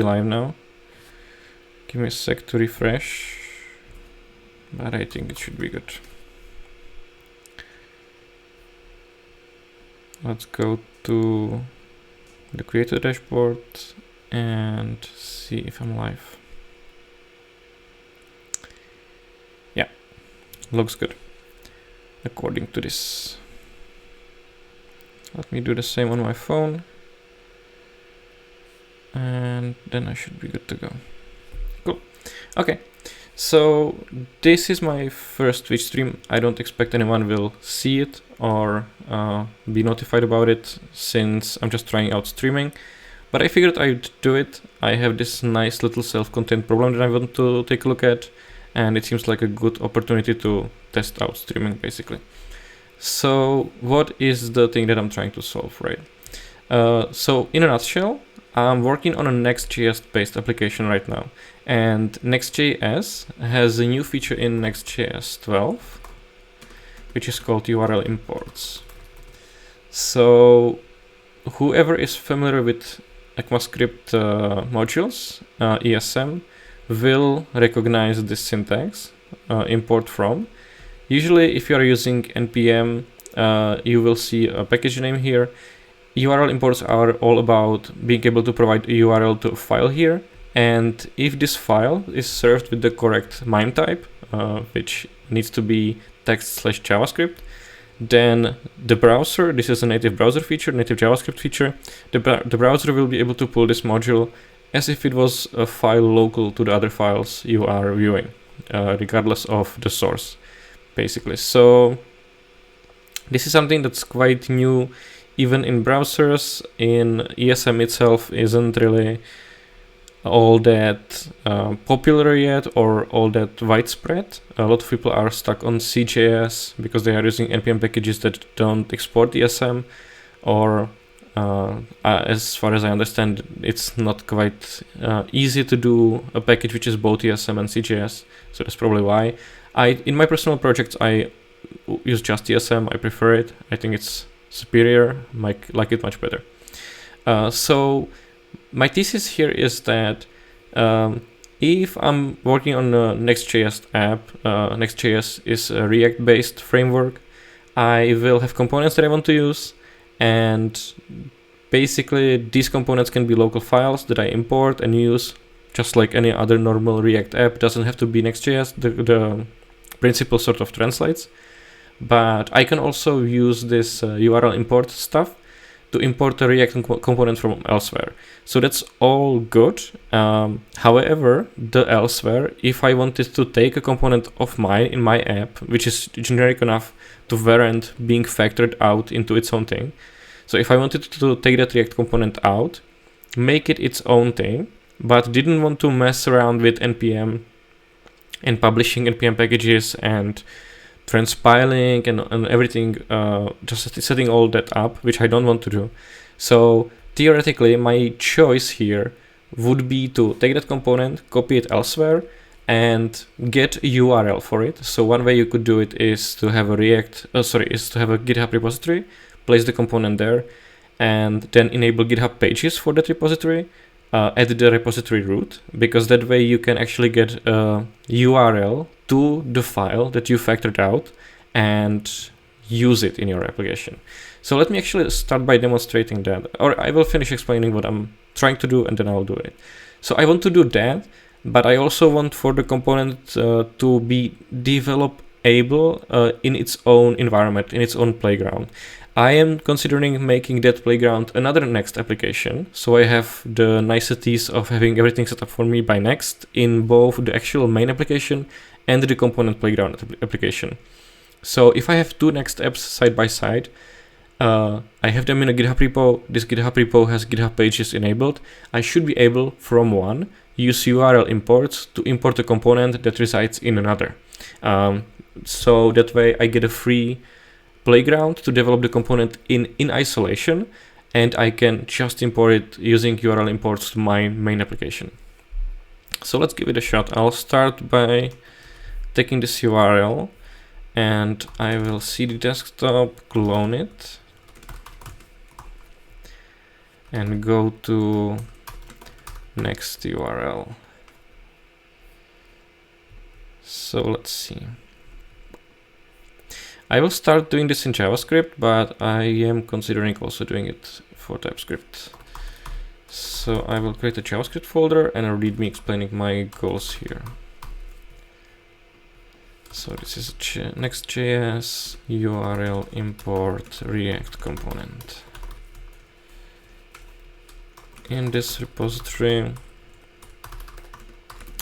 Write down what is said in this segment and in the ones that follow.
live now. Give me a sec to refresh, but I think it should be good. Let's go to the creator dashboard and see if I'm live. Yeah, looks good according to this. Let me do the same on my phone, and then I should be good to go. Cool. Okay, so this is my first Twitch stream. I don't expect anyone will see it or be notified about it, since I'm just trying out streaming, but I figured I'd do it. I have this nice little self-contained problem that I want to take a look at, and it seems like a good opportunity to test out streaming, basically. So what is the thing that I'm trying to solve, right? So in a nutshell, I'm working on a Next.js based application right now, and Next.js has a new feature in Next.js 12, which is called URL imports. So whoever is familiar with ECMAScript modules, ESM, will recognize this syntax, import from. Usually, if you are using npm, you will see a package name here. URL imports are all about being able to provide a URL to a file here, and if this file is served with the correct MIME type, which needs to be text/JavaScript, then the browser, this is a native browser feature, native JavaScript feature, the browser will be able to pull this module as if it was a file local to the other files you are viewing, regardless of the source, basically. So this is something that's quite new even in browsers. In ESM itself isn't really all that popular yet or all that widespread. A lot of people are stuck on CJS because they are using npm packages that don't export ESM, or as far as I understand, it's not quite easy to do a package which is both ESM and CJS, so that's probably why. In my personal projects, I use just ESM. I prefer it. I think it's superior. Like it much better. So my thesis here is that if I'm working on a Next.js app, Next.js is a React-based framework, I will have components that I want to use, and basically these components can be local files that I import and use, just like any other normal React app. It doesn't have to be Next.js. The principle sort of translates, but I can also use this URL import stuff to import a React component from elsewhere. So that's all good. However, the elsewhere, if I wanted to take a component of mine in my app, which is generic enough to warrant being factored out into its own thing. So if I wanted to take that React component out, make it its own thing, but didn't want to mess around with npm and publishing npm packages and transpiling and everything, just setting all that up, which I don't want to do. So theoretically, my choice here would be to take that component, copy it elsewhere, and get a URL for it. So one way you could do it is to have a GitHub repository, place the component there, and then enable GitHub pages for that repository. Add the repository root, because that way you can actually get a URL to the file that you factored out and use it in your application. So let me actually start by demonstrating that, or I will finish explaining what I'm trying to do and then I'll do it. So I want to do that, but I also want for the component to be developable in its own environment, in its own playground. I am considering making that playground another Next application, so I have the niceties of having everything set up for me by Next in both the actual main application and the component playground application. So if I have two Next apps side by side, I have them in a GitHub repo. This GitHub repo has GitHub pages enabled. I should be able, from one, use URL imports to import a component that resides in another. So that way I get a free playground to develop the component in isolation, and I can just import it using URL imports to my main application. So let's give it a shot. I'll start by taking this URL, and I will see the desktop, clone it, and go to next URL. So let's see. I will start doing this in JavaScript, but I am considering also doing it for TypeScript. So I will create a JavaScript folder and a README explaining my goals here. So this is a NextJS URL import React component. In this repository,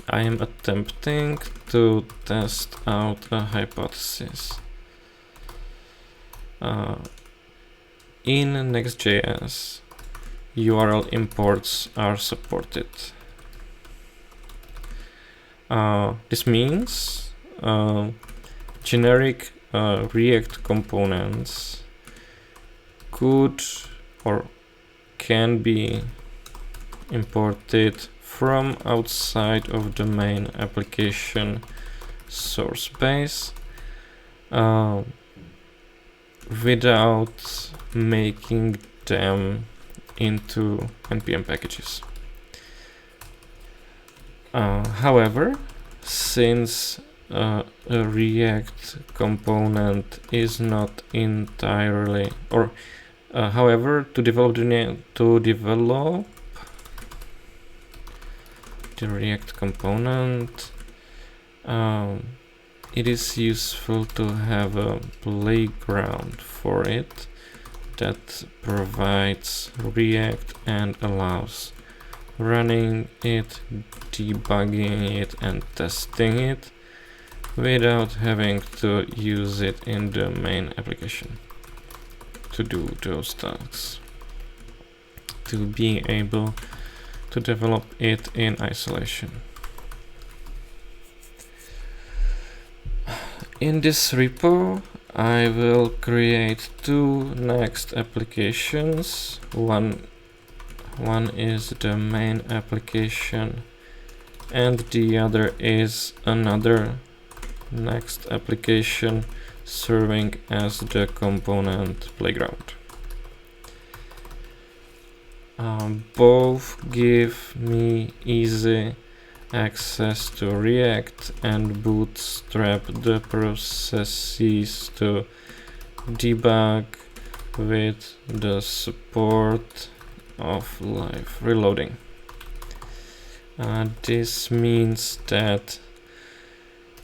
I am attempting to test out a hypothesis. In NextJS, URL imports are supported. This means generic React components could or can be imported from outside of the main application source base without making them into npm packages. However, since a React component is not entirely, or however, to develop the React component, it is useful to have a playground for it that provides React and allows running it, debugging it, and testing it without having to use it in the main application to do those tasks, to be able to develop it in isolation. In this repo, I will create two next applications. One is the main application, and the other is another next application serving as the component playground. Both give me easy access to React and bootstrap the processes to debug with the support of live reloading. This means that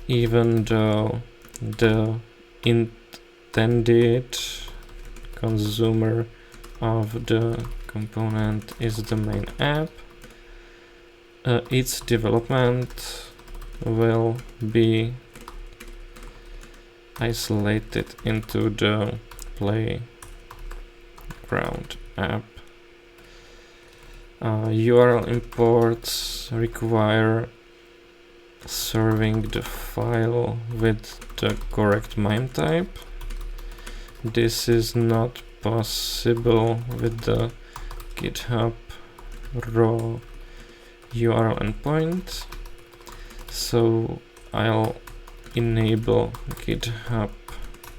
even though the intended consumer of the component is the main app, its development will be isolated into the playground app. URL imports require serving the file with the correct MIME type. This is not possible with the GitHub raw URL endpoint, so I'll enable GitHub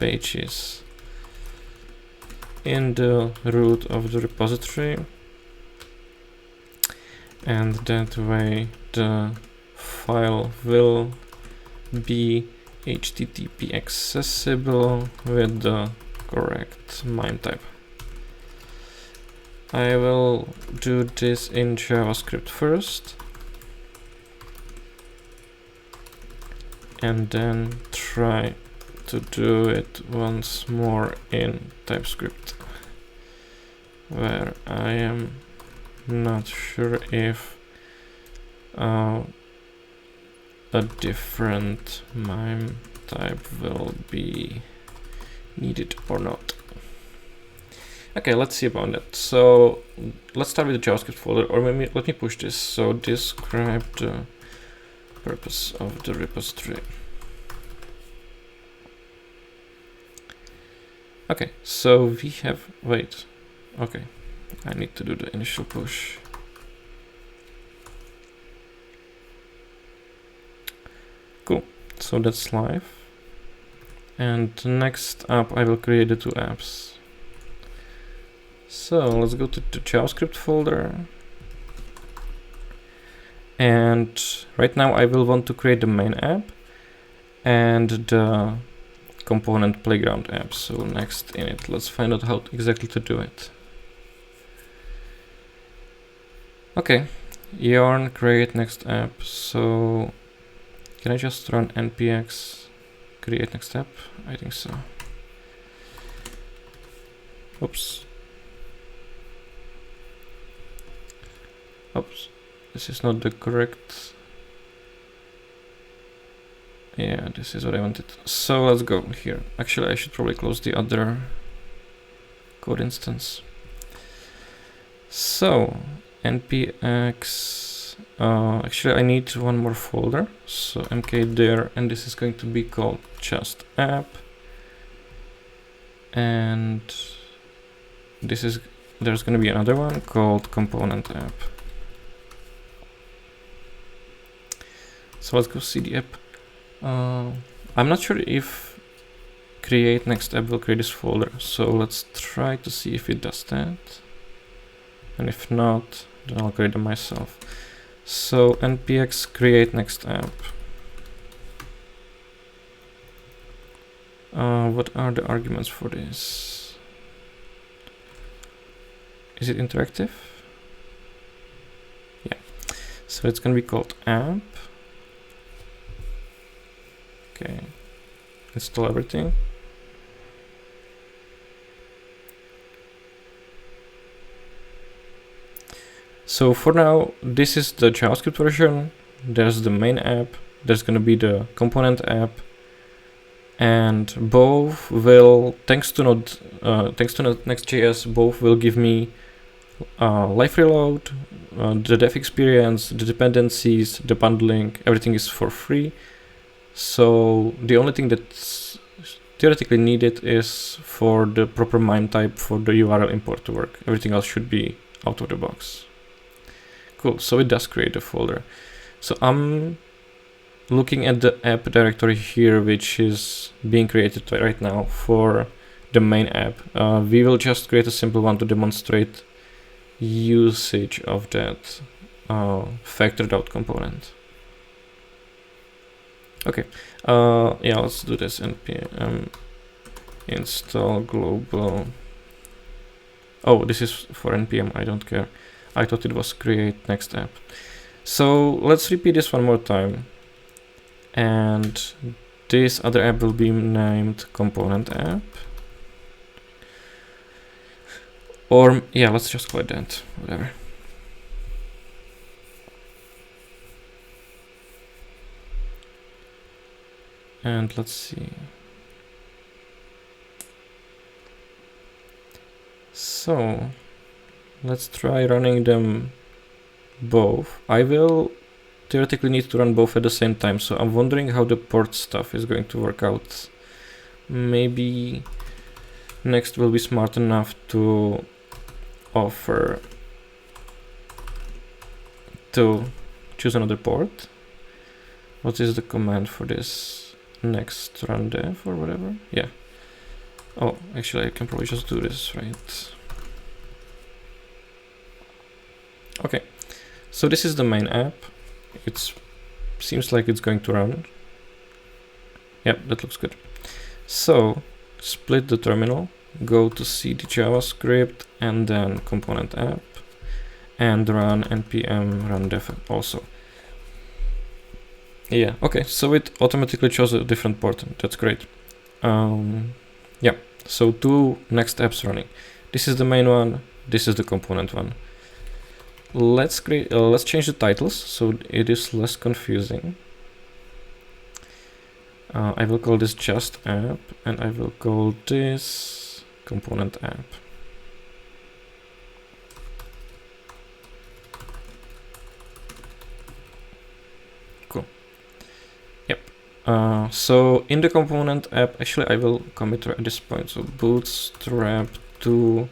pages in the root of the repository, and that way the file will be HTTP accessible with the correct MIME type. I will do this in JavaScript first, and then try to do it once more in TypeScript, where I am not sure if a different MIME type will be needed or not. Okay, let's see about that. So let's start with the JavaScript folder, or maybe let me push this. So describe the purpose of the repository. Okay, so we have, wait, okay, I need to do the initial push. Cool, so that's live. And next up, I will create the two apps. So let's go to the JavaScript folder And right now I will want to create the main app and the component playground app. So next init, let's find out how exactly to do it. Okay, yarn create next app. So can I just run npx create next app? I think so. Oops. Oops. This is not the correct. Yeah, this is what I wanted. So let's go here. Actually, I should probably close the other code instance. So npx, actually I need one more folder. So mk there, and this is going to be called just app. And there's going to be another one called component app. So let's go see the app. I'm not sure if create next app will create this folder, so let's try to see if it does that. And if not, then I'll create them myself. So npx create next app. What are the arguments for this? Is it interactive? Yeah. So it's gonna be called app. Okay. Install everything. So for now, this is the JavaScript version. There's the main app. There's gonna be the component app. And both will, thanks to NextJS, both will give me live reload, the dev experience, the dependencies, the bundling, everything is for free. So the only thing that's theoretically needed is for the proper MIME type for the URL import to work. Everything else should be out of the box. Cool, so it does create a folder. So I'm looking at the app directory here, which is being created right now for the main app. We will just create a simple one to demonstrate usage of that factored out component. Okay, yeah, let's do this. npm install global. Oh, this is for npm, I don't care. I thought it was create next app. So let's repeat this one more time. And this other app will be named component app. Or, yeah, let's just call it that, whatever. And let's see. So let's try running them both. I will theoretically need to run both at the same time, so I'm wondering how the port stuff is going to work out. Maybe Next will be smart enough to offer to choose another port. What is the command for this? Next run dev or whatever? Yeah. Oh, actually I can probably just do this, right? Okay, so this is the main app. It seems like it's going to run. Yep, that looks good. So split the terminal, go to cd JavaScript and then component app and run npm run dev also. Yeah, okay, so it automatically chose a different port. That's great. Yeah, so two next apps running. This is the main one, this is the component one. Let's change the titles so it is less confusing. I will call this just app and I will call this component app. Cool. Yep. So in the component app, actually I will commit at this point. So bootstrap to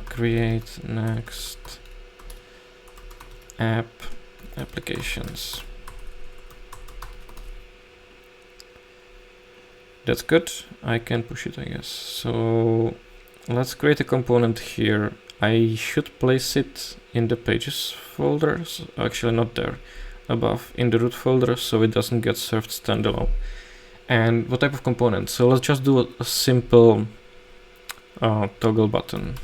create next app applications. That's good. I can push it, I guess. So let's create a component here. I should place it in the pages folder. So actually not there, above in the root folder, so it doesn't get served standalone. And what type of component? So let's just do a simple toggle button.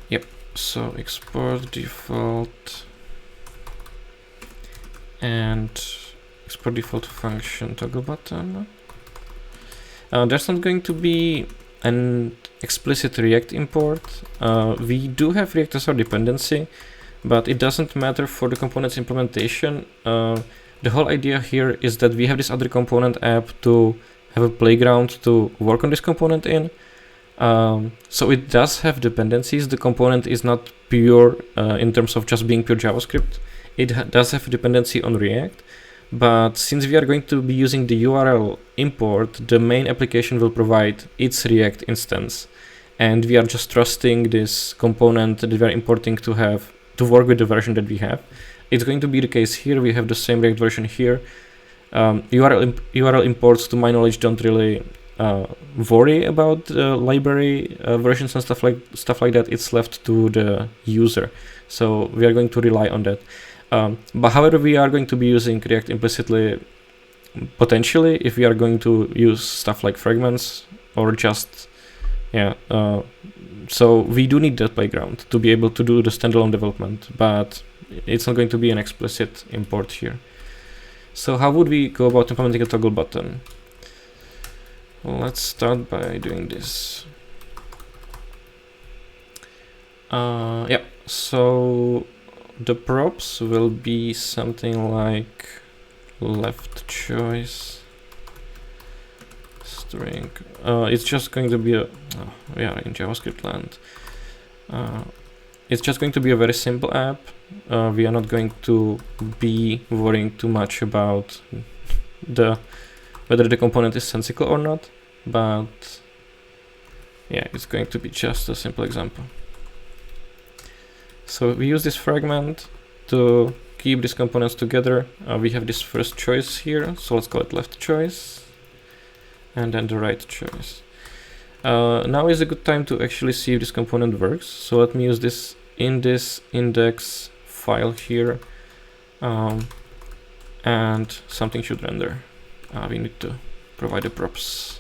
Yep, so export default and export default function toggle button. There's not going to be an explicit React import. We do have React as our dependency, but it doesn't matter for the component's implementation. The whole idea here is that we have this other component app to have a playground to work on this component in. So it does have dependencies. The component is not pure in terms of just being pure JavaScript. It does have a dependency on React, but since we are going to be using the URL import, the main application will provide its React instance, and we are just trusting this component that we are importing to work with the version that we have. It's going to be the case here. We have the same React version here. URL imports, to my knowledge, don't really worry about library versions and stuff like that. It's left to the user, so we are going to rely on that. But however, we are going to be using React implicitly, potentially, if we are going to use stuff like fragments or just, so we do need that playground to be able to do the standalone development, but it's not going to be an explicit import here. So how would we go about implementing a toggle button? Well, let's start by doing this. So the props will be something like left choice string. It's just going to be we are in JavaScript land. It's just going to be a very simple app. We are not going to be worrying too much about whether the component is sensical or not, but yeah, it's going to be just a simple example. So we use this fragment to keep these components together. We have this first choice here, so let's call it left choice, and then the right choice. Now is a good time to actually see if this component works. So let me use this in this index file here, and something should render. We need to provide the props.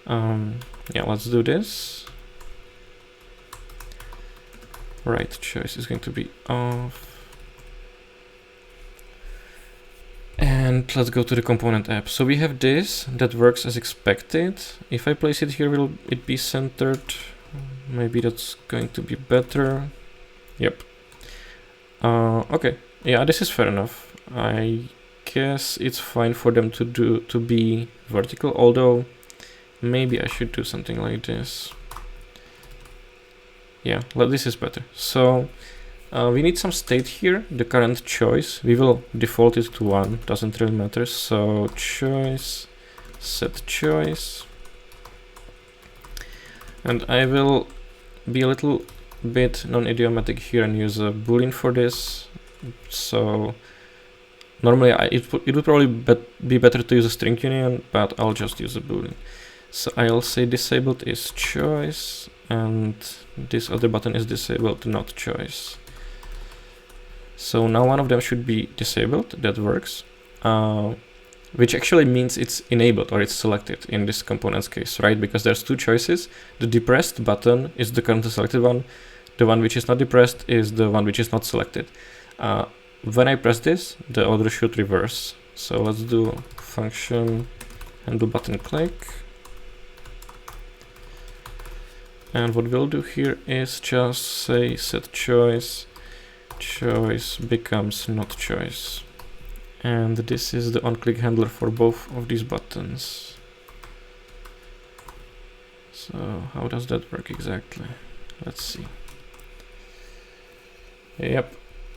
Let's do this. Right choice is going to be off. And let's go to the component app. So we have this that works as expected. If I place it here, will it be centered? Maybe that's going to be better. Yep. Okay. Yeah, this is fair enough. I guess it's fine for them to be vertical, although maybe I should do something like this. Yeah, this is better. So we need some state here, the current choice. We will default it to 1, doesn't really matter. So choice, set choice. And I will be a little bit non-idiomatic here and use a boolean for this. So normally it would probably be better to use a string union, but I'll just use a boolean. So I'll say disabled is choice, and this other button is disabled, not choice. So now one of them should be disabled. That works, which actually means it's enabled or it's selected in this component's case, right? Because there's two choices. The depressed button is the currently selected one. The one which is not depressed is the one which is not selected. When I press this, the order should reverse. So let's do function handle button click. And what we'll do here is just say set choice, choice becomes not choice. And this is the on-click handler for both of these buttons. So how does that work exactly? Let's see. Yep.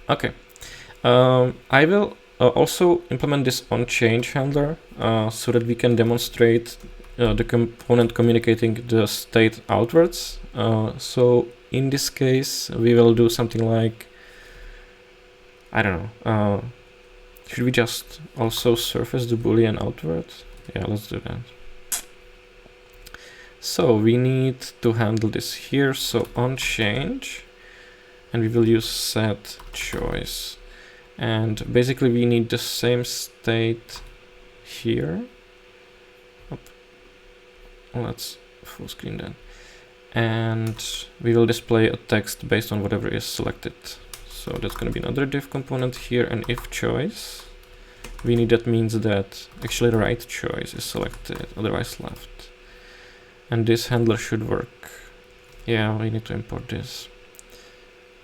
Okay. I will also implement this on-change handler so that we can demonstrate the component communicating the state outwards. So in this case, we will do something like, I don't know, should we just also surface the boolean outward? Yeah, let's do that. So we need to handle this here. So on change, and we will use set choice. And basically we need the same state here. Let's full screen that. And we will display a text based on whatever is selected. So that's going to be another div component here, and if choice, we need that means that actually the right choice is selected, otherwise left. And this handler should work. Yeah, we need to import this.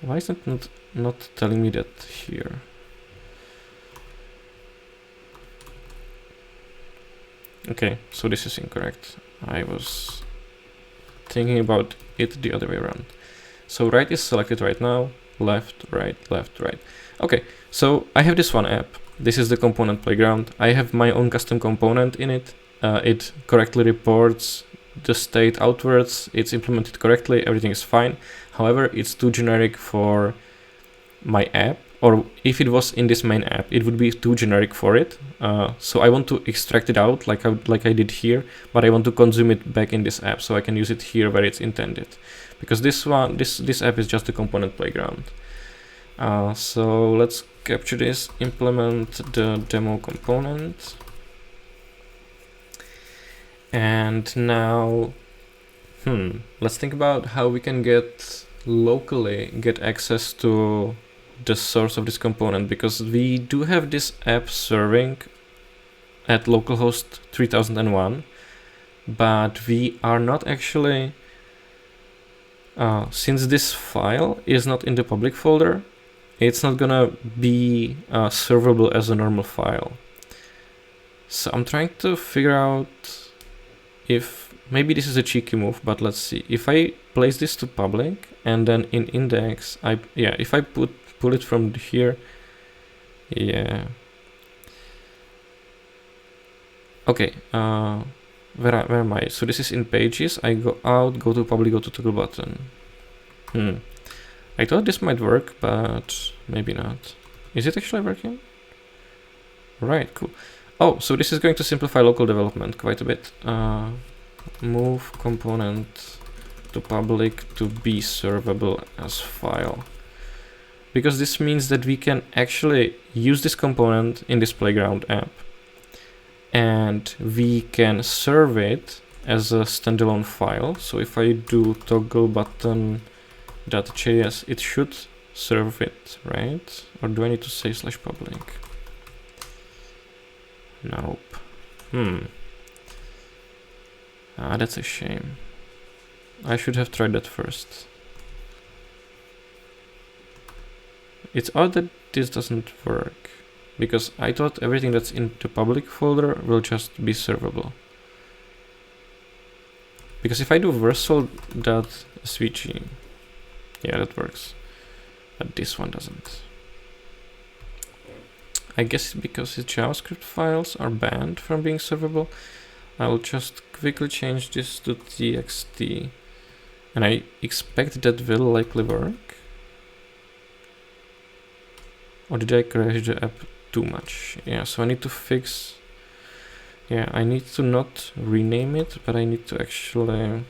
Why is it not telling me that here? Okay, so this is incorrect. I was thinking about it the other way around. So right is selected right now, left, right, left, right. Okay, so I have this one app. This is the component playground. I have my own custom component in it. It correctly reports the state outwards. It's implemented correctly. Everything is fine. However, it's too generic for my app, or if it was in this main app, it would be too generic for it. So I want to extract it out like I did here, but I want to consume it back in this app so I can use it here where it's intended. Because this app is just a component playground. So let's capture this, implement the demo component. And now, let's think about how we can locally get access to the source of this component, because we do have this app serving at localhost 3001, but we are not actually, since this file is not in the public folder, it's not gonna be servable as a normal file. So I'm trying to figure out if maybe this is a cheeky move, but let's see. If I place this to public and then in index, if I pull it from here, yeah. Okay, where am I? So this is in pages. I go out, go to public, go to toggle button. I thought this might work, but maybe not. Is it actually working? Right, cool. Oh, so this is going to simplify local development quite a bit. Move component to public to be servable as file. Because this means that we can actually use this component in this playground app, and we can serve it as a standalone file. So if I do toggle button.js, it should serve it, right? Or do I need to say /public? Nope. That's a shame. I should have tried that first. It's odd that this doesn't work, because I thought everything that's in the public folder will just be servable. Because if I do versal.svg, yeah, that works, but this one doesn't. I guess because the JavaScript files are banned from being servable. I will just quickly change this to txt, and I expect that will likely work. Or did I crash the app too much? Yeah, so I need to fix. Yeah, I need to not rename it, but I need to actually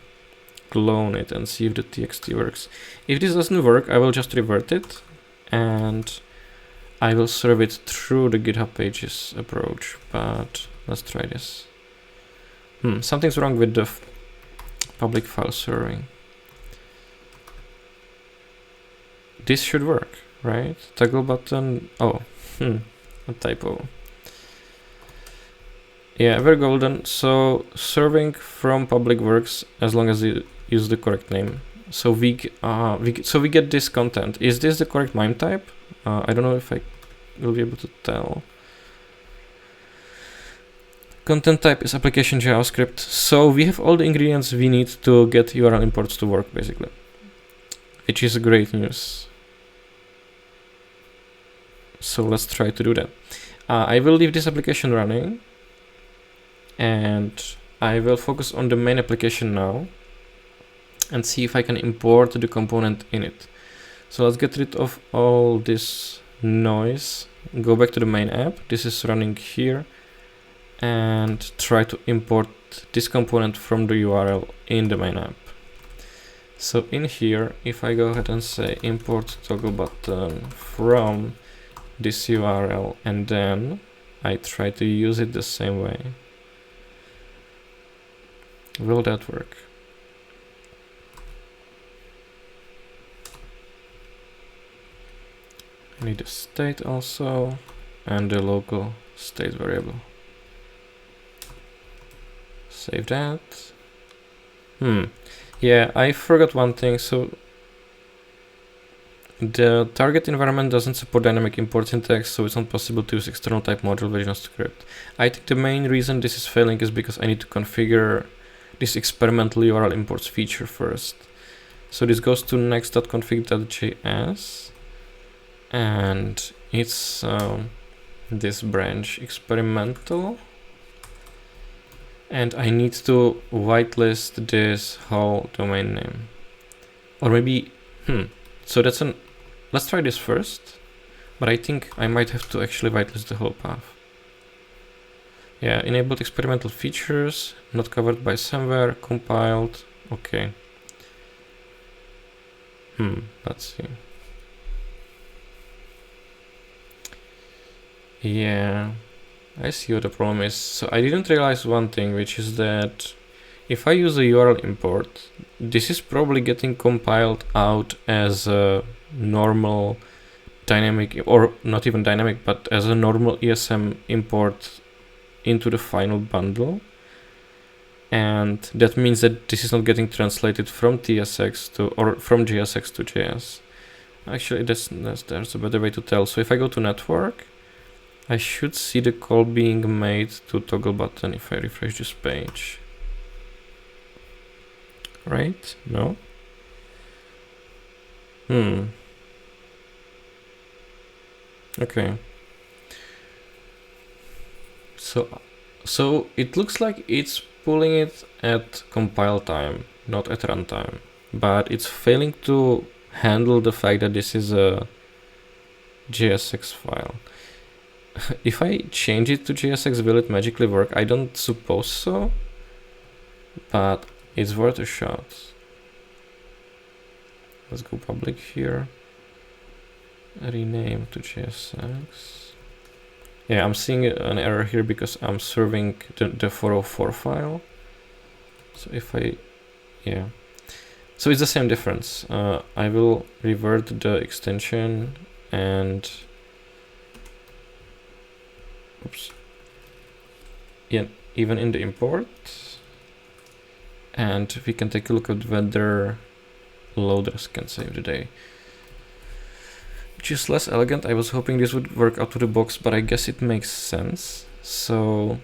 clone it and see if the txt works. If this doesn't work, I will just revert it, and I will serve it through the GitHub Pages approach. But let's try this. Something's wrong with the public file serving. This should work, right? Toggle button. Oh, a typo. Yeah, we're golden. So serving from public works as long as you use the correct name. So we get this content. Is this the correct MIME type? I don't know if I will be able to tell. Content type is application JavaScript. So we have all the ingredients we need to get URL imports to work, basically, which is great news. So let's try to do that. I will leave this application running, and I will focus on the main application now and see if I can import the component in it. So let's get rid of all this noise, go back to the main app. This is running here, and try to import import this component from the URL in the main app. So in here, if I go ahead and say import toggle button from this URL, and then I try to use it the same way, will that work? I need a state also, and the local state variable. Save that. Yeah, I forgot one thing. So the target environment doesn't support dynamic import syntax, so it's not possible to use external type module version of script. I think the main reason this is failing is because I need to configure this experimental URL imports feature first. So this goes to next.config.js, and it's this branch experimental, and I need to whitelist this whole domain name, or maybe so that's let's try this first, but I think I might have to actually whitelist the whole path. Yeah, enabled experimental features, not covered by somewhere, compiled, okay. Let's see. Yeah, I see what the problem is. So I didn't realize one thing, which is that if I use a URL import, this is probably getting compiled out as a normal dynamic, or not even dynamic, but as a normal ESM import into the final bundle. And that means that this is not getting translated from TSX to, or from JSX to JS. Actually, there's a better way to tell. So if I go to network, I should see the call being made to toggle button if I refresh this page. Right? No? Okay. So it looks like it's pulling it at compile time, not at runtime, but it's failing to handle the fact that this is a JSX file. If I change it to JSX, will it magically work? I don't suppose so, but it's worth a shot. Let's go public here. Rename to JSX. Yeah, I'm seeing an error here because I'm serving the 404 file. So if I, yeah. So it's the same difference. I will revert the extension and, oops. Yeah, even in the import. And we can take a look at whether loaders can save the day. Which is less elegant. I was hoping this would work out of the box, but I guess it makes sense. So,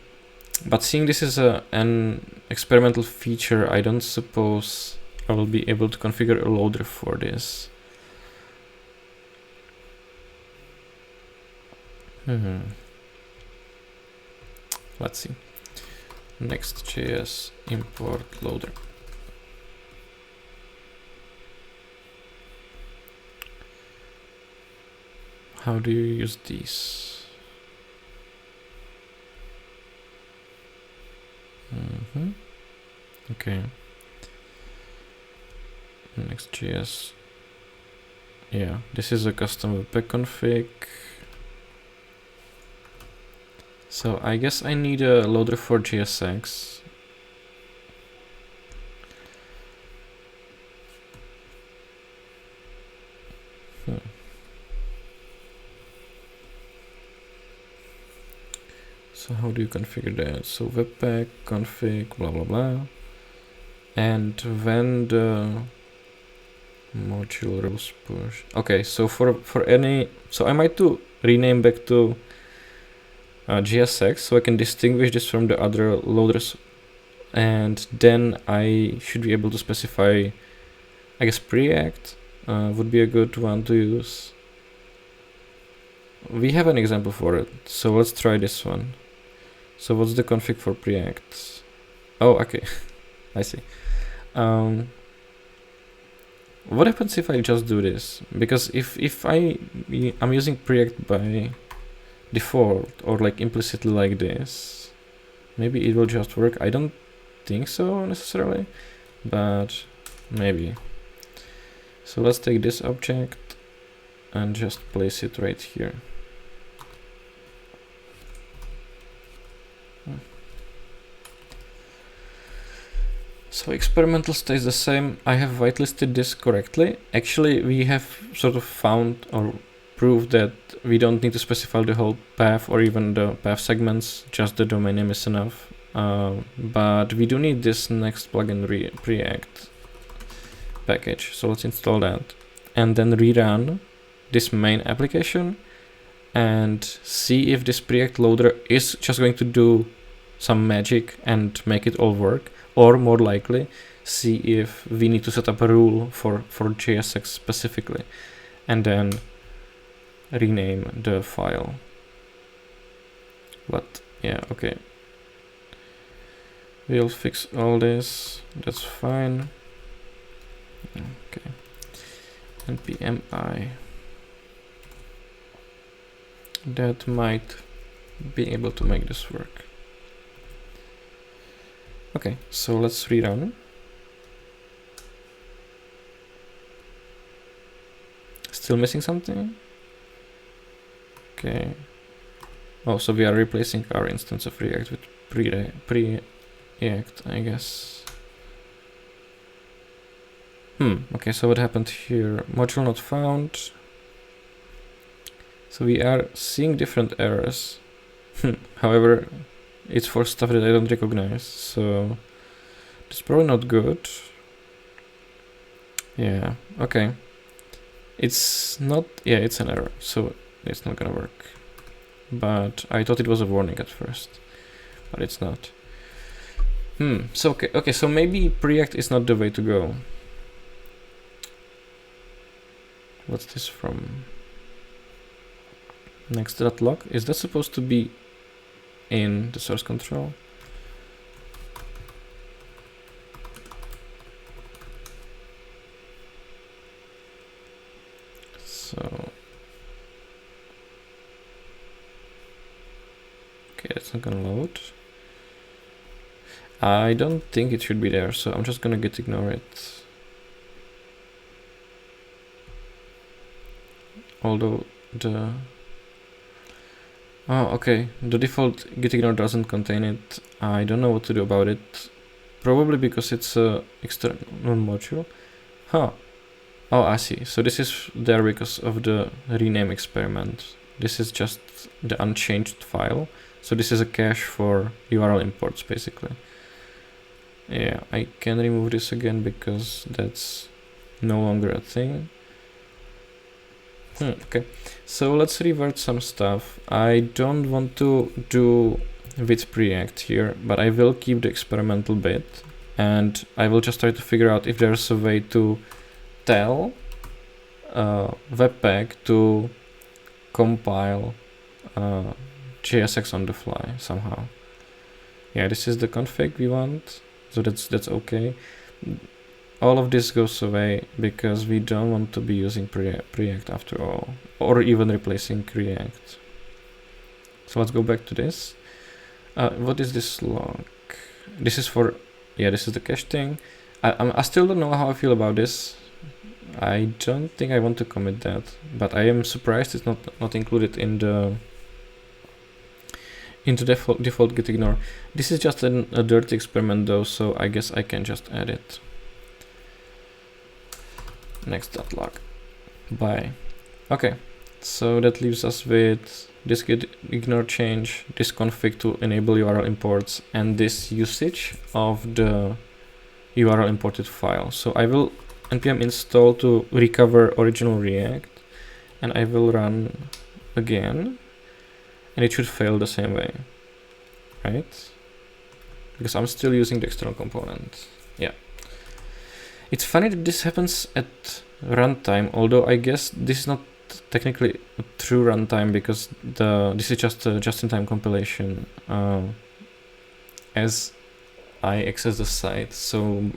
but seeing this is an experimental feature, I don't suppose I will be able to configure a loader for this. Let's see. NextJS import loader. How do you use these? Okay. NextJS. Yeah, this is a custom Webpack config. So I guess I need a loader for JSX. So how do you configure that? So Webpack config blah blah blah. And when the module rules push. Okay, so for any, so I might do rename back to JSX so I can distinguish this from the other loaders, and then I should be able to specify, I guess Preact would be a good one to use. We have an example for it, so let's try this one. So what's the config for Preact? Oh, okay. I see. What happens if I just do this? Because if I'm using Preact by default or like implicitly like this, maybe it will just work. I don't think so necessarily, but maybe. So let's take this object and just place it right here. So experimental stays the same. I have whitelisted this correctly. Actually, we have sort of found or proved that we don't need to specify the whole path or even the path segments, just the domain name is enough. But we do need this next plugin Preact package. So let's install that and then rerun this main application and see if this Preact loader is just going to do some magic and make it all work, or more likely see if we need to set up a rule for JSX specifically and then rename the file. But yeah, okay. We'll fix all this, that's fine. Okay. npm I. That might be able to make this work. Okay, so let's rerun. Still missing something? Okay. Oh, so we are replacing our instance of React with Preact, I guess. Okay, so what happened here? Module not found. So we are seeing different errors. However, it's for stuff that I don't recognize, so it's probably not good. Yeah, okay. It's not, yeah, it's an error, so it's not gonna work. But I thought it was a warning at first, but it's not. So okay, so maybe Preact is not the way to go. What's this from? Next.log, is that supposed to be in the source control? So okay, it's not gonna load. I don't think it should be there, so I'm just gonna git ignore it. Although the okay, the default git ignore doesn't contain it. I don't know what to do about it. Probably because it's a external module. Oh, I see. So this is there because of the rename experiment. This is just the unchanged file. So this is a cache for URL imports, basically. Yeah, I can remove this again because that's no longer a thing. Okay, so let's revert some stuff. I don't want to do with Preact here, but I will keep the experimental bit, and I will just try to figure out if there's a way to tell Webpack to compile JSX on the fly somehow. Yeah, this is the config we want, so that's okay. All of this goes away because we don't want to be using Preact after all, or even replacing React. So let's go back to this. What is this log? This is for, yeah, this is the cache thing. I still don't know how I feel about this. I don't think I want to commit that, but I am surprised it's not included in the default git ignore. This is just a dirty experiment though, so I guess I can just add it. Next.log. Bye. Okay, so that leaves us with this git ignore change, this config to enable URL imports, and this usage of the URL imported file. So I will npm install to recover original React, and I will run again, and it should fail the same way, right? Because I'm still using the external component. Yeah. It's funny that this happens at runtime, although I guess this is not technically a true runtime because this is just a just-in-time compilation as I access the site. So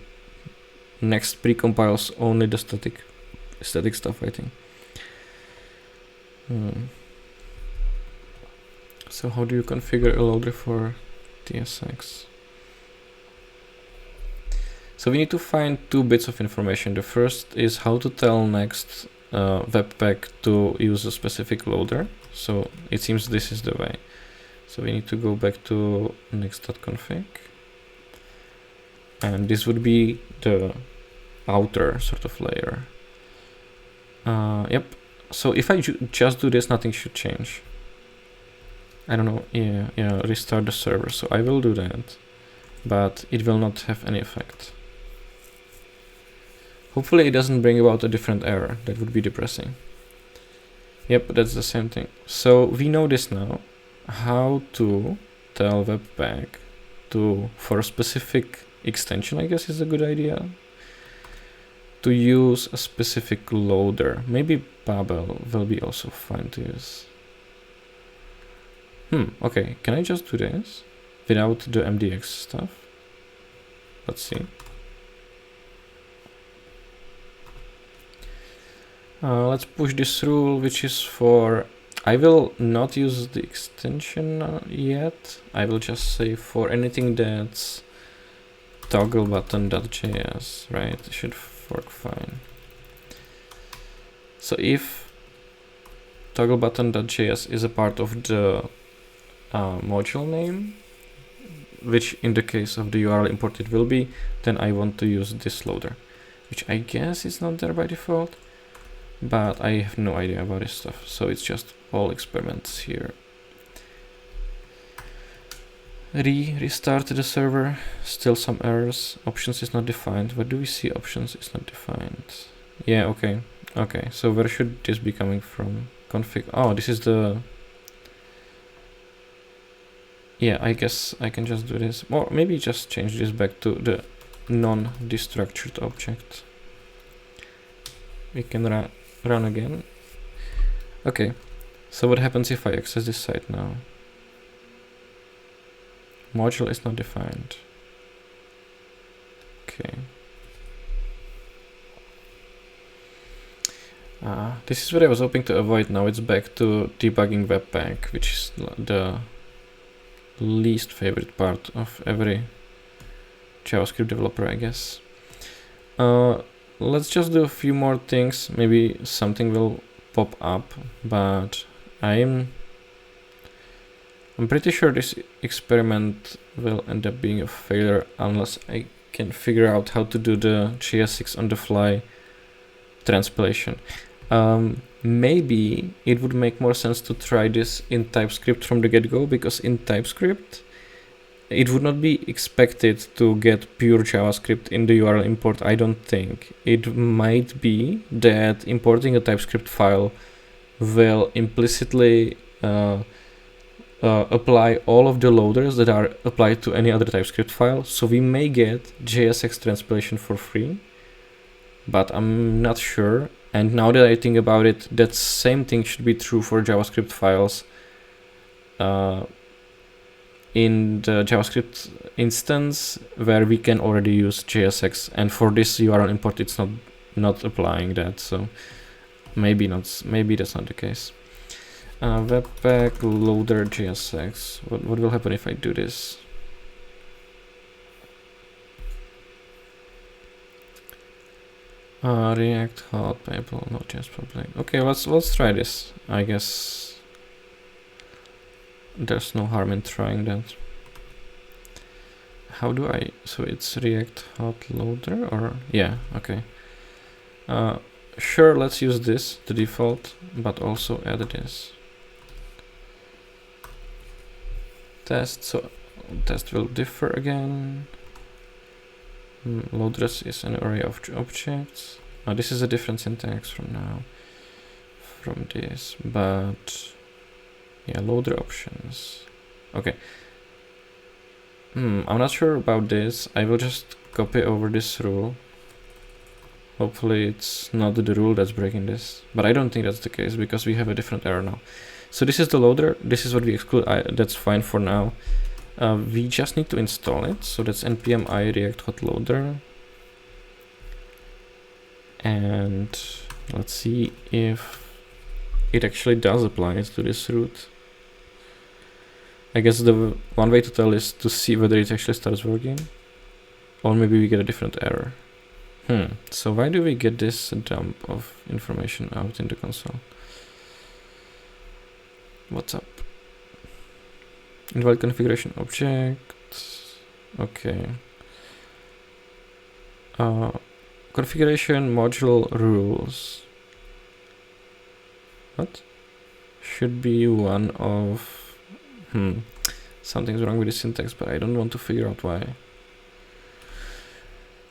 Next pre-compiles only the static stuff, I think. So how do you configure a loader for TSX? So we need to find 2 bits of information. The first is how to tell Next Webpack to use a specific loader. So it seems this is the way. So we need to go back to next.config. And this would be the outer sort of layer. Yep. So if I just do this, nothing should change. I don't know. Yeah, restart the server. So I will do that, but it will not have any effect. Hopefully it doesn't bring about a different error. That would be depressing. Yep, that's the same thing. So we know this now, how to tell Webpack for a specific extension, I guess is a good idea, to use a specific loader. Maybe Babel will be also fine to use. Okay, can I just do this without the MDX stuff? Let's see. Let's push this rule, which is for, I will not use the extension yet. I will just say for anything that's toggle button.js, right? It should work fine. So if toggle button.js is a part of the module name, which in the case of the URL import it will be, then I want to use this loader, which I guess is not there by default, but I have no idea about this stuff. So it's just all experiments here. Restart the server, still some errors. Options is not defined. What do we see? Options is not defined. Yeah, okay. Okay, so where should this be coming from? Config. Oh, this is the... Yeah, I guess I can just do this. Or maybe just change this back to the non-destructured object. We can run again. Okay, so what happens if I access this site now? Module is not defined. Okay. This is what I was hoping to avoid. Now it's back to debugging Webpack, which is the least favorite part of every JavaScript developer, I guess. Let's just do a few more things. Maybe something will pop up, but I'm pretty sure this experiment will end up being a failure unless I can figure out how to do the JS6 on the fly transpilation. Maybe it would make more sense to try this in TypeScript from the get-go, because in TypeScript it would not be expected to get pure JavaScript in the URL import, I don't think. It might be that importing a TypeScript file will implicitly apply all of the loaders that are applied to any other TypeScript file, so we may get JSX transpilation for free, but I'm not sure. And now that I think about it, that same thing should be true for JavaScript files in the JavaScript instance where we can already use JSX, and for this URL import it's not applying that, so maybe that's not the case. Webpack loader JSX. What will happen if I do this? React hot Babel Node.js public. Okay, let's try this. I guess there's no harm in trying that. How do I? So it's React hot loader, or yeah, okay. Sure, let's use this, the default, but also add this. Test, so test will differ again. Loaders is an array of objects. This is a different syntax from this, but yeah, loader options. Okay. I'm not sure about this. I will just copy over this rule. Hopefully it's not the rule that's breaking this, but I don't think that's the case because we have a different error now. So this is the loader. This is what we exclude. That's fine for now. We just need to install it. So that's npm I react hot loader. And let's see if it actually does apply to this route. I guess the one way to tell is to see whether it actually starts working. Or maybe we get a different error. So why do we get this dump of information out in the console? What's up? Invalid configuration object. Okay. Configuration module rules. What? Should be one of... Something's wrong with the syntax, but I don't want to figure out why.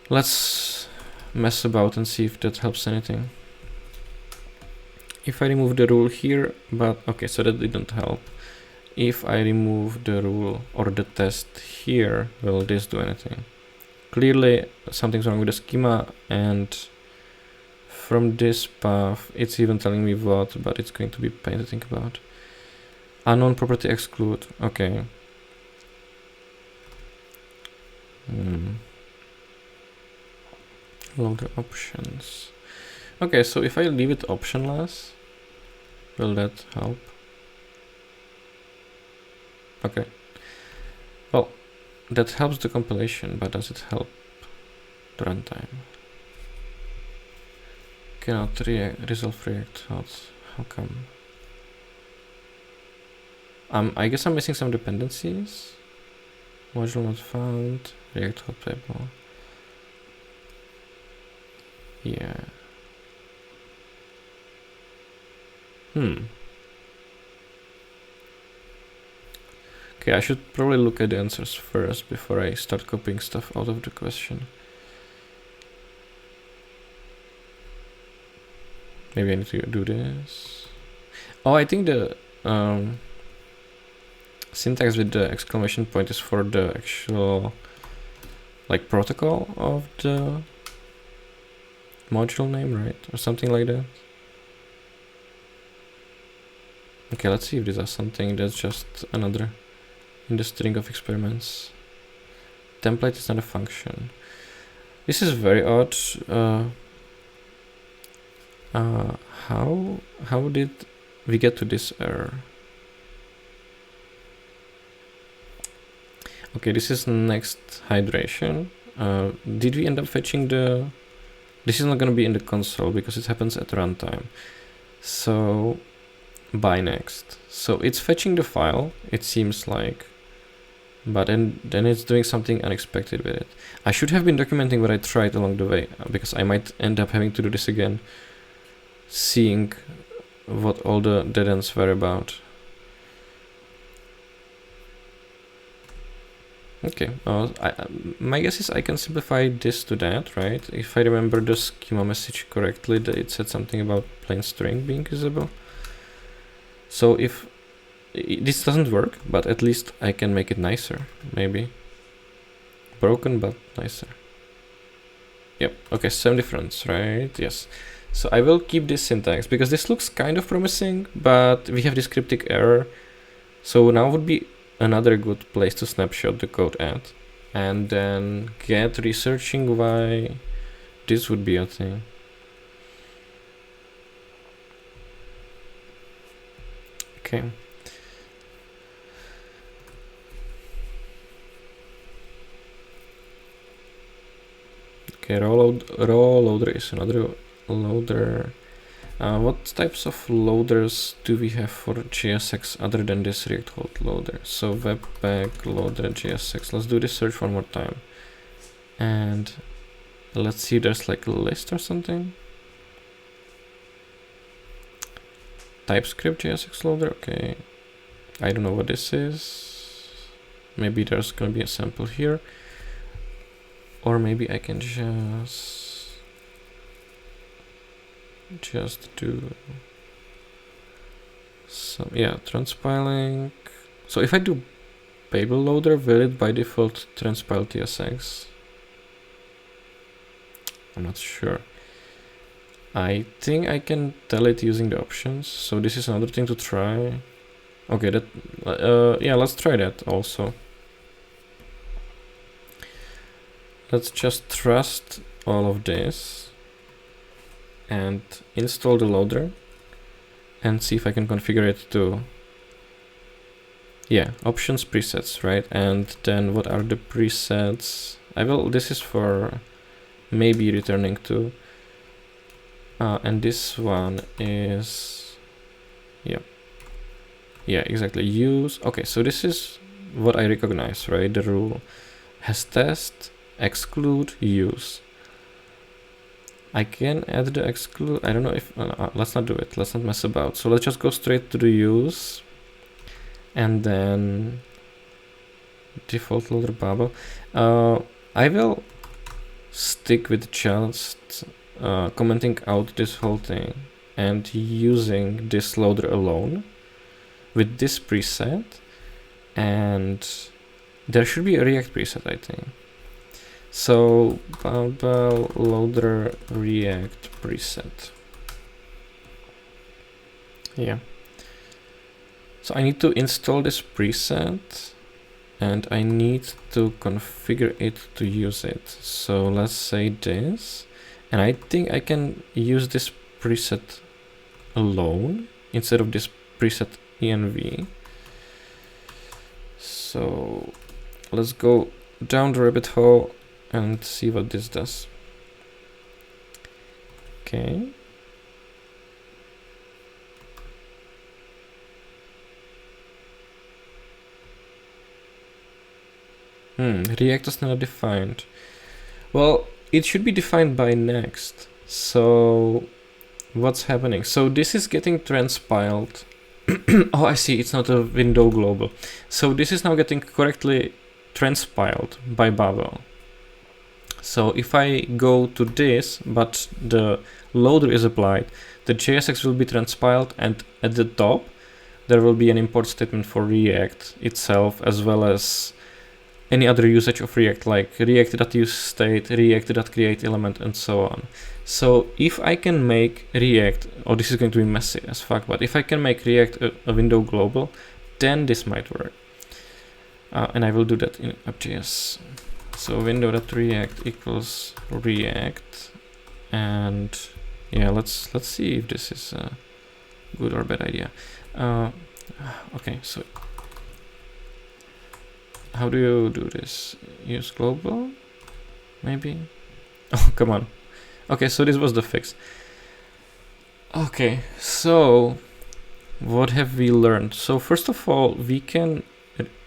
Let's mess about and see if that helps anything. If I remove the rule here, but okay, so that didn't help. If I remove the rule or the test here, will this do anything? Clearly something's wrong with the schema, and from this path it's even telling me what, but it's going to be a pain to think about. Unknown property exclude. Okay. Loader options. Okay, so if I leave it optionless, will that help? Okay. Well, that helps the compilation, but does it help the runtime? Cannot resolve React hot. How come? I guess I'm missing some dependencies. Module not found. React hot table. Yeah. Okay, I should probably look at the answers first before I start copying stuff out of the question. Maybe I need to do this. Oh, I think the syntax with the exclamation point is for the actual like protocol of the module name, right? Or something like that. Okay, let's see if this is something that's just another in the string of experiments. Template is not a function. This is very odd. How did we get to this error? Okay, this is next hydration. Did we end up fetching the... This is not going to be in the console because it happens at runtime. So by next. So it's fetching the file, it seems like, but then it's doing something unexpected with it. I should have been documenting what I tried along the way, because I might end up having to do this again, seeing what all the dead ends were about. Okay, my guess is I can simplify this to that, right? If I remember the schema message correctly, that it said something about plain string being usable. So if this doesn't work, but at least I can make it nicer, maybe. Broken, but nicer. Yep, okay, same difference, right? Yes. So I will keep this syntax, because this looks kind of promising, but we have this cryptic error. So now would be another good place to snapshot the code at, and then get researching why this would be a thing. Okay. Okay, raw loader is another loader. What types of loaders do we have for JSX other than this React hot loader? So Webpack loader JSX. Let's do this search one more time. And let's see if there's like a list or something. TypeScript JSX loader, okay. I don't know what this is. Maybe there's gonna be a sample here. Or maybe I can just do some, yeah, transpiling. So if I do Babel loader, will it by default transpile TSX? I'm not sure. I think I can tell it using the options. So this is another thing to try. Okay, that yeah, let's try that also. Let's just trust all of this and install the loader and see if I can configure it to Yeah, options presets, right? And then what are the presets? This is for maybe returning to, and this one is, yeah, exactly, use. Okay, so this is what I recognize, right? The rule has test, exclude, use. I can add the exclude. I don't know if, let's not do it. Let's not mess about. So let's just go straight to the use. And then default loader bubble. I will stick with just commenting out this whole thing and using this loader alone with this preset. And there should be a React preset, I think. So bubble loader React preset. Yeah. So I need to install this preset and I need to configure it to use it. So let's say this, and I think I can use this preset alone instead of this preset env. So let's go down the rabbit hole and see what this does. Okay. React is not defined. Well, it should be defined by next. So what's happening? So this is getting transpiled. Oh, I see, it's not a window global. So this is now getting correctly transpiled by Babel. So if I go to this, but the loader is applied, the JSX will be transpiled, and at the top there will be an import statement for React itself, as well as any other usage of React, like React.useState, React.createElement, and so on. So if I can make React, oh, this is going to be messy as fuck, but if I can make React a window global, then this might work. And I will do that in app.js. So window.react equals React, and yeah, let's see if this is a good or bad idea. Okay, so how do you do this? Use global, maybe? Oh, come on. Okay, so this was the fix. Okay, so what have we learned? So first of all, we can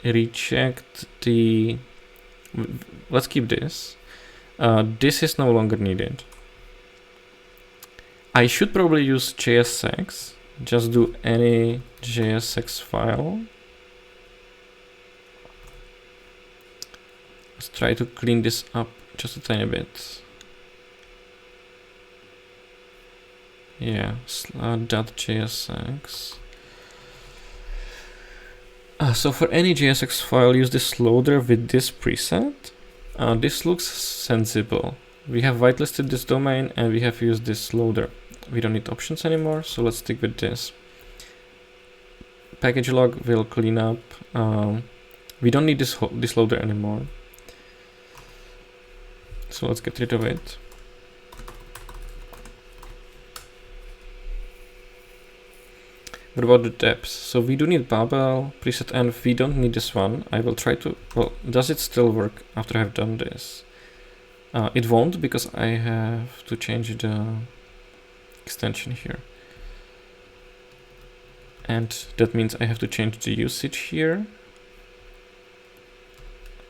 reject the, let's keep this. This is no longer needed. I should probably use JSX. Just do any JSX file. Let's try to clean this up just a tiny bit. Yeah, .jsx. So for any JSX file, use this loader with this preset. This looks sensible. We have whitelisted this domain and we have used this loader. We don't need options anymore, so let's stick with this. Package log will clean up. We don't need this loader anymore. So let's get rid of it. What about the depth? So we do need Babel preset, and we don't need this one. I will try to, well, does it still work after I've done this? It won't, because I have to change the extension here. And that means I have to change the usage here.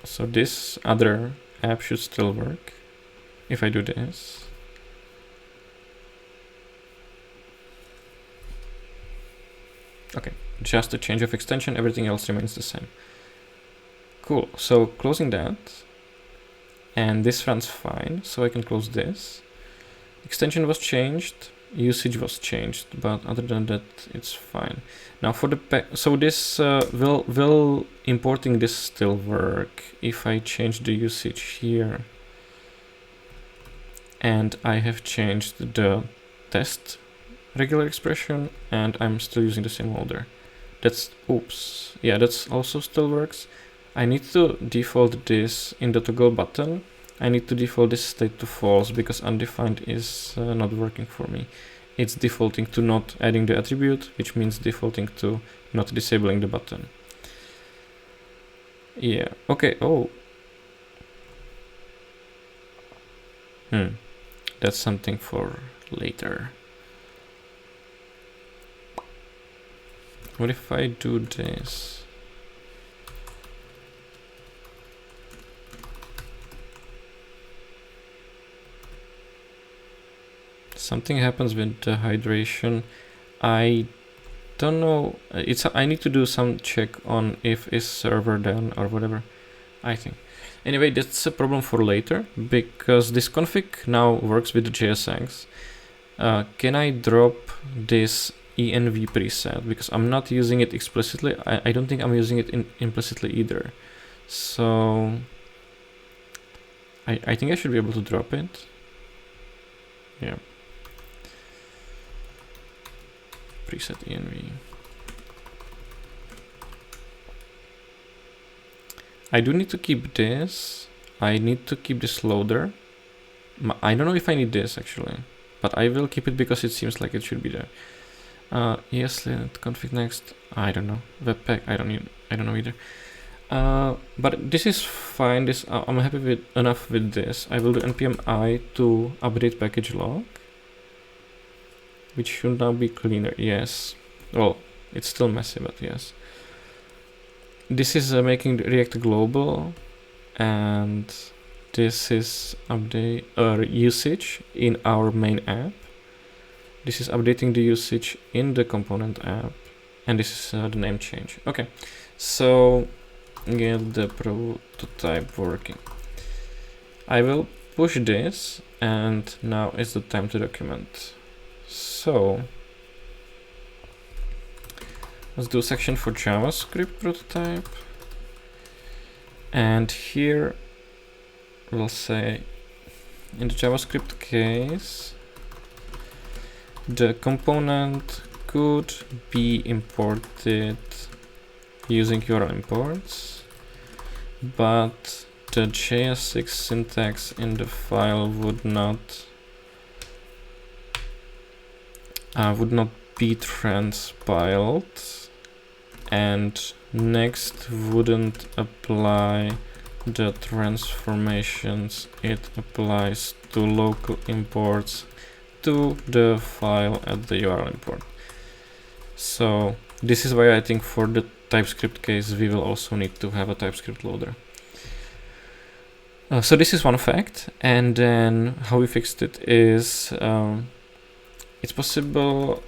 So this other app should still work if I do this. Okay, just a change of extension, everything else remains the same. Cool, so closing that, and this runs fine, so I can close this. Extension was changed, usage was changed, but other than that, it's fine. Now for the so this will importing this still work if I change the usage here, and I have changed the test regular expression, and I'm still using the same loader. That's, oops, yeah, that's also still works. I need to default this in the toggle button. I need to default this state to false because undefined is not working for me. It's defaulting to not adding the attribute, which means defaulting to not disabling the button. Yeah, okay, oh. That's something for later. What if I do this? Something happens with the hydration. I don't know. I need to do some check on if is server down or whatever, I think. Anyway, that's a problem for later, because this config now works with the JSX. Can I drop this env preset? Because I'm not using it explicitly. I don't think I'm using it implicitly either. So I think I should be able to drop it. Yeah. Preset env. I do need to keep this. I need to keep this loader. I don't know if I need this actually, but I will keep it because it seems like it should be there. Yes, let config next. I don't know. Webpack. I don't know either. But this is fine. This I'm happy with enough with this. I will do npm I to update package log, which should now be cleaner. Yes. Well, it's still messy, but yes. This is making React global, and this is update usage in our main app. This is updating the usage in the component app, and this is the name change. Okay, so get the prototype working. I will push this, and now is the time to document. So let's do a section for JavaScript prototype. And here we'll say in the JavaScript case, the component could be imported using URL imports, but the JS6 syntax in the file would not be transpiled, and next wouldn't apply the transformations it applies to local imports to the file at the URL import. So this is why I think for the TypeScript case we will also need to have a TypeScript loader. So this is one fact, and then how we fixed it is it's possible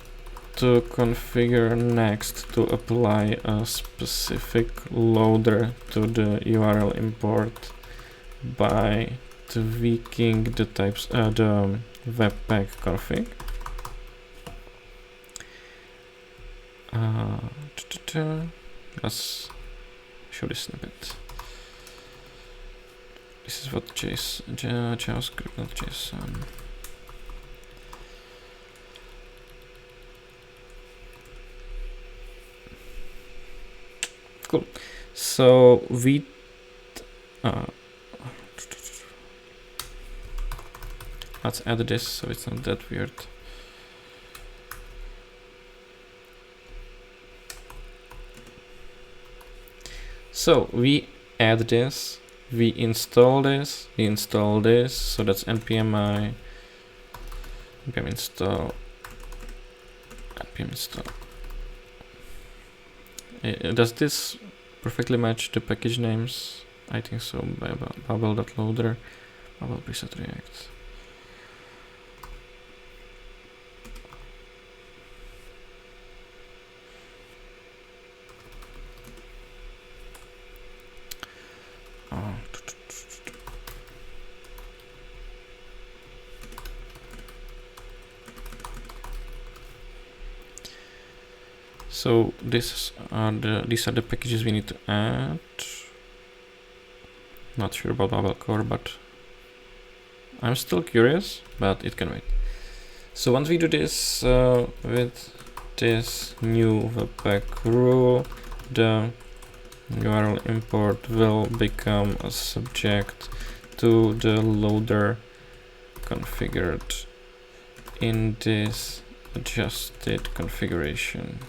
to configure Next to apply a specific loader to the URL import by tweaking the the Webpack config. Let's show this snippet. This is what JavaScript, not JSON. Cool. So we let's add this so it's not that weird. So we add this, we install this, so that's npm install. Does this perfectly match the package names? I think so. Bubble.loader, bubble preset react. So these are the packages we need to add. Not sure about Bubble Core, but I'm still curious, but it can wait. So once we do this with this new Webpack rule, the URL import will become a subject to the loader configured in this adjusted configuration.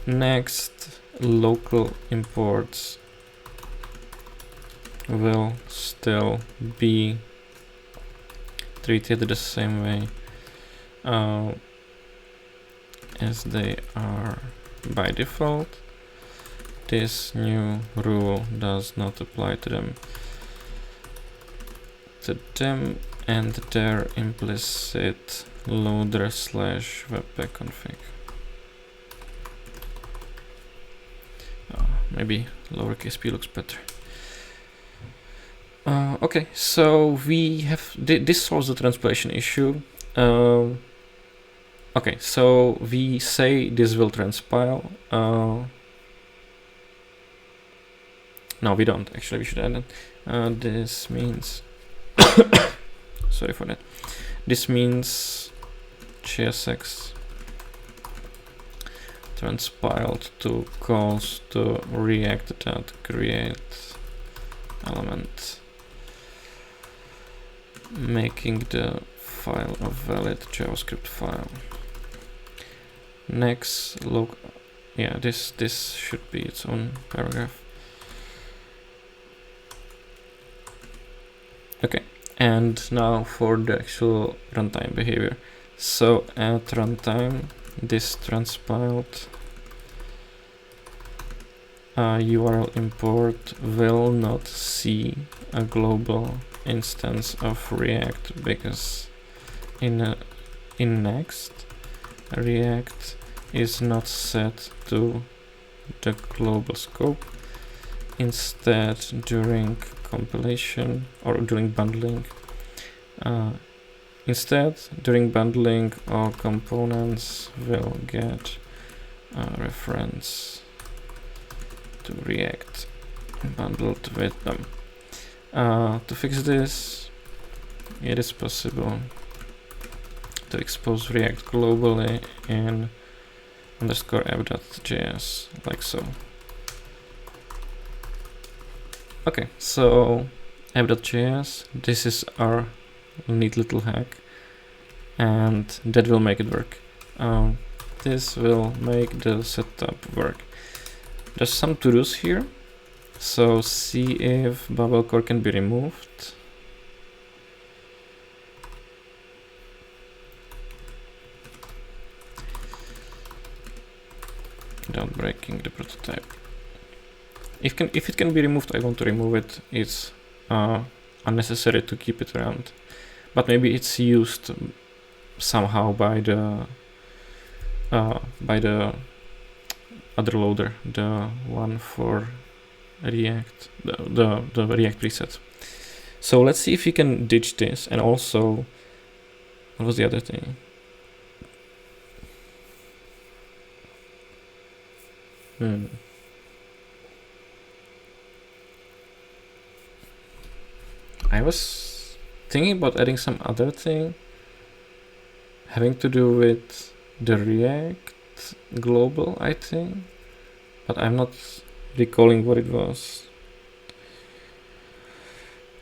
Next local imports will still be treated the same way as they are by default. This new rule does not apply to them. And their implicit loader / webpack config. Maybe lowercase p looks better. Okay, so we have this solves the transpilation issue. Okay, so we say this will transpile. No, we don't. Actually, we should add it. This means sorry for that. This means JSX transpiled to calls to react.create element, making the file a valid JavaScript file. Next, look, yeah, this should be its own paragraph. Okay, and now for the actual runtime behavior. So at runtime, this transpiled URL import will not see a global instance of React, because in Next, React is not set to the global scope. Instead, during compilation or during bundling, all components will get a reference to React bundled with them. To fix this, it is possible to expose React globally in _app.js, like so. Okay, so app.js, this is our neat little hack, and that will make it work. This will make the setup work. There's some to-dos here, so see if bubble core can be removed. Without breaking the prototype. If it can be removed, I want to remove it. It's unnecessary to keep it around, but maybe it's used somehow by the other loader, the one for React, the React preset. So let's see if we can ditch this. And also, what was the other thing? I was thinking about adding some other thing having to do with the React global, I think, but I'm not recalling what it was.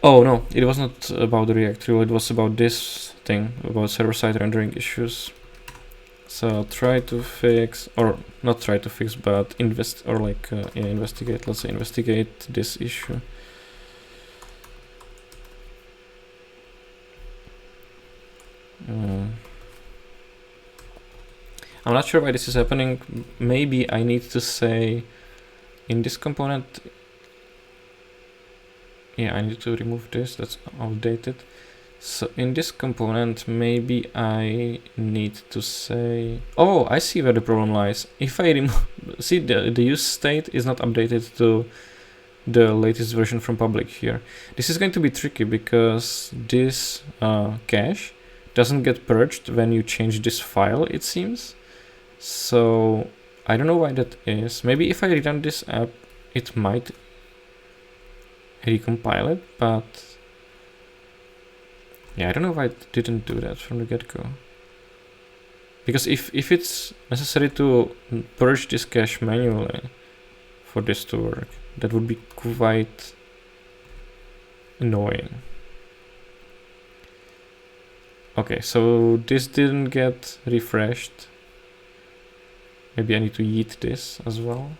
Oh no, it was not about the React rule, it was about this thing, about server-side rendering issues. So try to fix, or not try to fix, but investigate, let's say investigate this issue. I'm not sure why this is happening. Maybe I need to say in this component, yeah, I need to remove this, that's outdated. So in this component, maybe I need to say, oh, I see where the problem lies. If I remove, see the use state is not updated to the latest version from public here. This is going to be tricky because this cache doesn't get purged when you change this file, it seems. So I don't know why that is. Maybe if I rerun this app, it might recompile it, but yeah, I don't know why it didn't do that from the get-go. Because if it's necessary to purge this cache manually for this to work, that would be quite annoying. Okay, so this didn't get refreshed. Maybe I need to yeet this as well.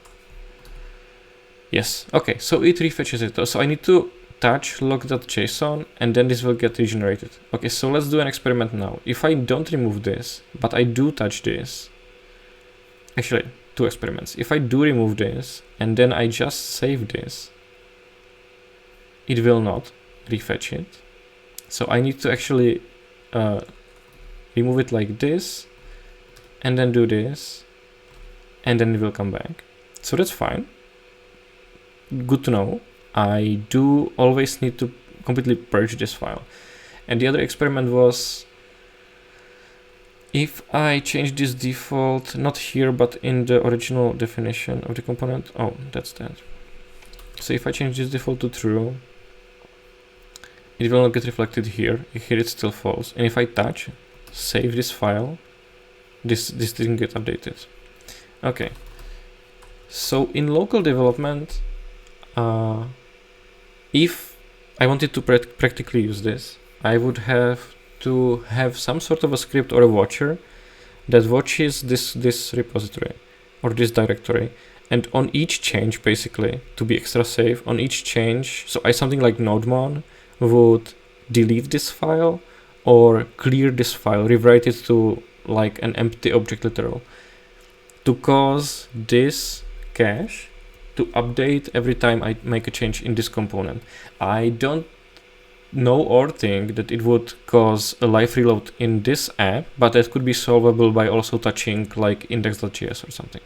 Yes, okay, so it refetches it. So I need to touch log.json and then this will get regenerated. Okay, so let's do an experiment now. If I don't remove this, but I do touch this, actually, two experiments. If I do remove this and then I just save this, it will not refetch it. So I need to actually remove it like this and then do this and then it will come back. So that's fine. Good to know. I do always need to completely purge this file. And the other experiment was if I change this default, not here, but in the original definition of the component. Oh, that's that. So if I change this default to true, it will not get reflected here. Here it's still false. And if I touch, save this file, this didn't get updated. Okay. So in local development, if I wanted to practically use this, I would have to have some sort of a script or a watcher that watches this repository or this directory, and on each change, basically, to be extra safe, on each change, so something like nodemon would delete this file or clear this file, rewrite it to like an empty object literal, to cause this cache to update every time I make a change in this component. I don't know or think that it would cause a live reload in this app, but that could be solvable by also touching like index.js or something.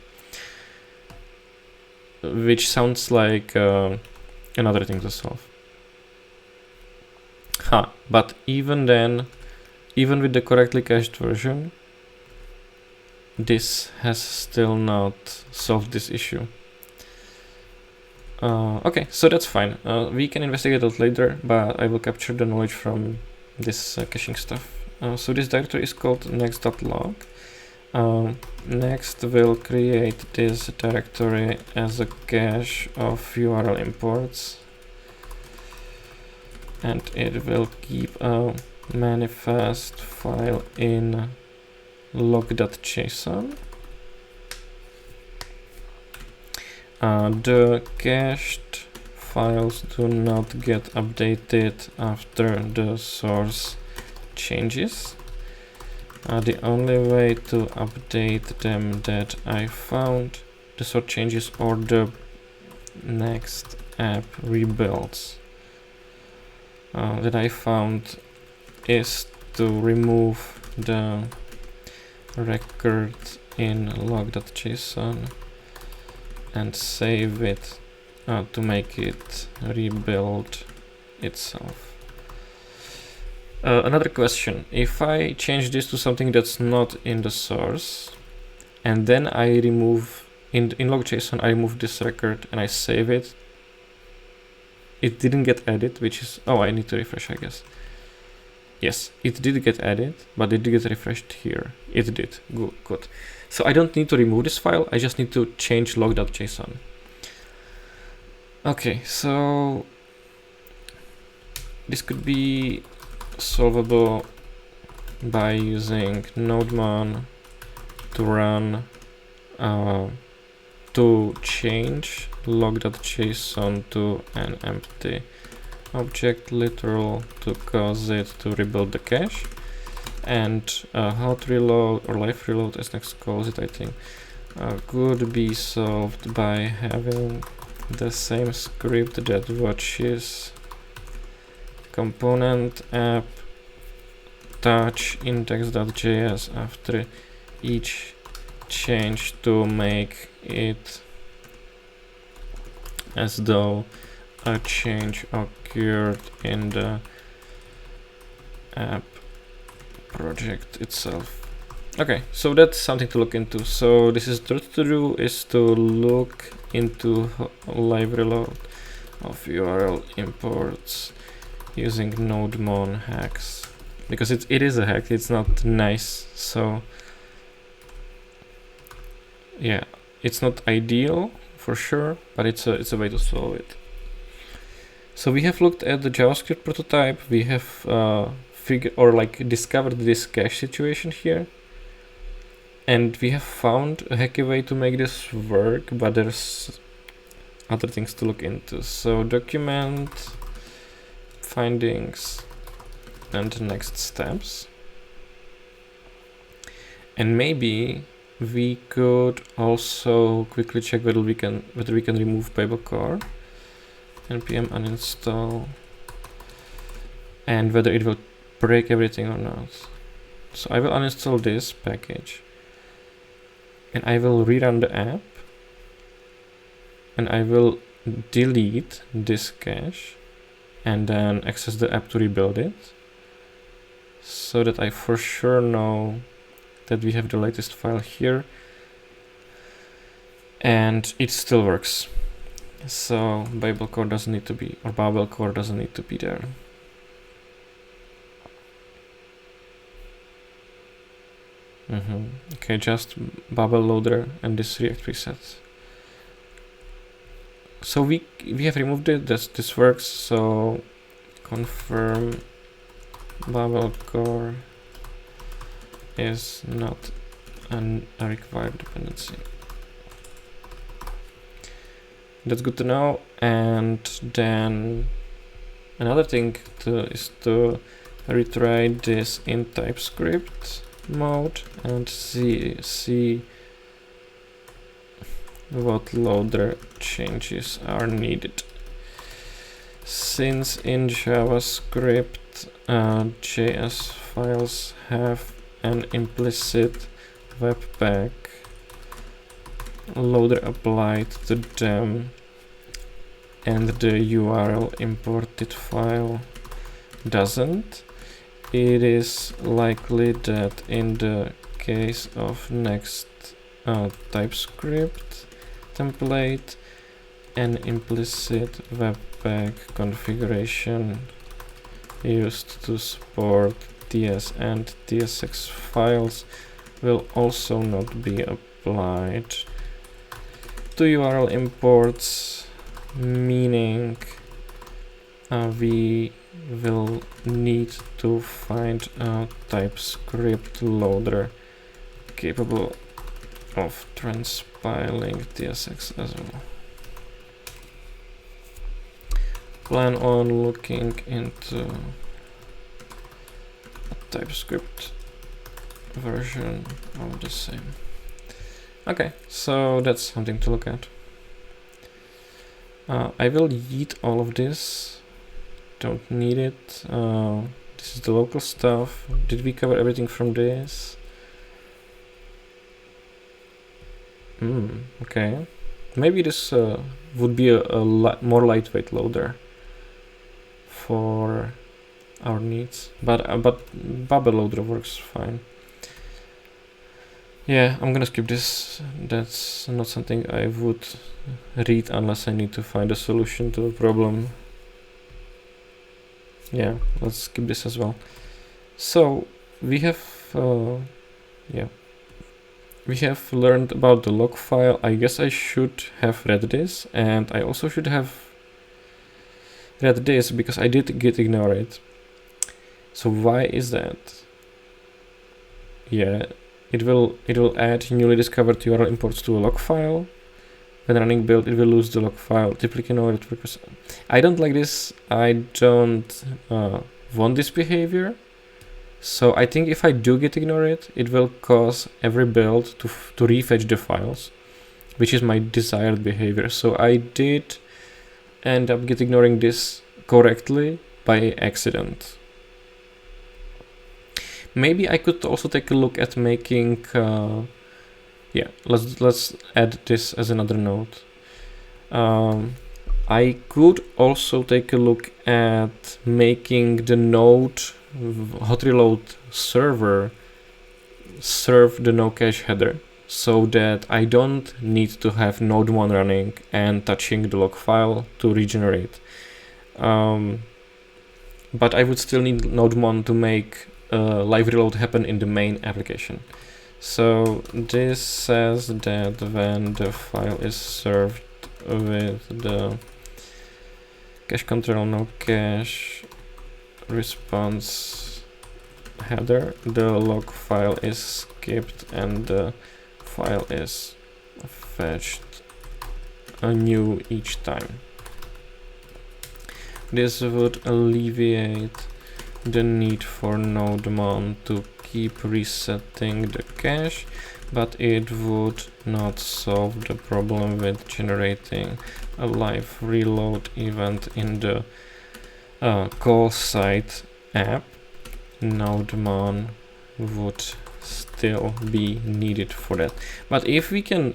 Which sounds like another thing to solve. But even then, even with the correctly cached version, this has still not solved this issue. Okay, so that's fine. We can investigate it later, but I will capture the knowledge from this caching stuff. So this directory is called next.log. Next will create this directory as a cache of URL imports, and it will keep a manifest file in log.json. The cached files do not get updated after the source changes. The only way to update them that I found, the source changes or the next app rebuilds, that I found is to remove the record in log.json and save it to make it rebuild itself. Another question, if I change this to something that's not in the source, and then I remove, in log.json, I remove this record and I save it, it didn't get added, which is, oh, I need to refresh, I guess. Yes, it did get added, but it did get refreshed here. It did, good. So I don't need to remove this file, I just need to change log.json. Okay, so this could be solvable by using nodemon to run, to change log.json to an empty object literal to cause it to rebuild the cache, and hot reload or live reload, as Next calls it, I think, could be solved by having the same script that watches component app touch index.js after each change to make it as though a change occurred in the app project itself. Okay, so that's something to look into. So this is what to do is to look into live reload of URL imports using nodemon hacks, because it is a hack, it's not nice. So yeah, it's not ideal for sure, but it's a way to solve it. So we have looked at the JavaScript prototype, we have discovered this cache situation here, and we have found a hacky way to make this work, but there's other things to look into. So document, findings, and next steps. And maybe we could also quickly check whether we can remove Babel core, npm uninstall, and whether it will break everything or not. So I will uninstall this package, and I will rerun the app, and I will delete this cache, and then access the app to rebuild it, so that I for sure know that we have the latest file here, and it still works. So Babel core doesn't need to be, or Babel core doesn't need to be there. Okay, just Babel loader and this React preset. So we have removed it. This works. So confirm Babel core is not a required dependency. That's good to know. And then another thing is to retry this in TypeScript mode and see what loader changes are needed. Since in JavaScript JS files have an implicit Webpack loader applied to them, and the URL imported file doesn't, it is likely that in the case of next TypeScript template, an implicit Webpack configuration used to support TS and TSX files will also not be applied to URL imports, meaning we will need to find a TypeScript loader capable of transpiling TSX as well. Plan on looking into a TypeScript version of the same. Okay, so that's something to look at. I will yeet all of this. Don't need it. This is the local stuff. Did we cover everything from this? Okay. Maybe this would be a more lightweight loader for our needs, but Babel loader works fine. Yeah, I'm gonna skip this. That's not something I would read unless I need to find a solution to a problem. Yeah, let's skip this as well. So we have we have learned about the log file. I guess I should have read this, and I also should have read this because I did git ignore it. So why is that? Yeah, it will add newly discovered URL imports to a log file. When running build, it will lose the log file. Typically no it because I don't like this. I don't want this behavior. So I think if I do git ignore it, it will cause every build to refetch the files, which is my desired behavior. So I did end up git ignoring this correctly by accident. Maybe I could also take a look at making yeah, let's add this as another node. I could also take a look at making the node hot reload server serve the no cache header, so that I don't need to have node 1 running and touching the log file to regenerate. But I would still need node 1 to make live reload happen in the main application. So this says that when the file is served with the cache control no cache response header, the log file is skipped and the file is fetched new each time. This would alleviate the need for nodemon to keep resetting the cache, but it would not solve the problem with generating a live reload event in the call site app. Nodemon would still be needed for that. But if we can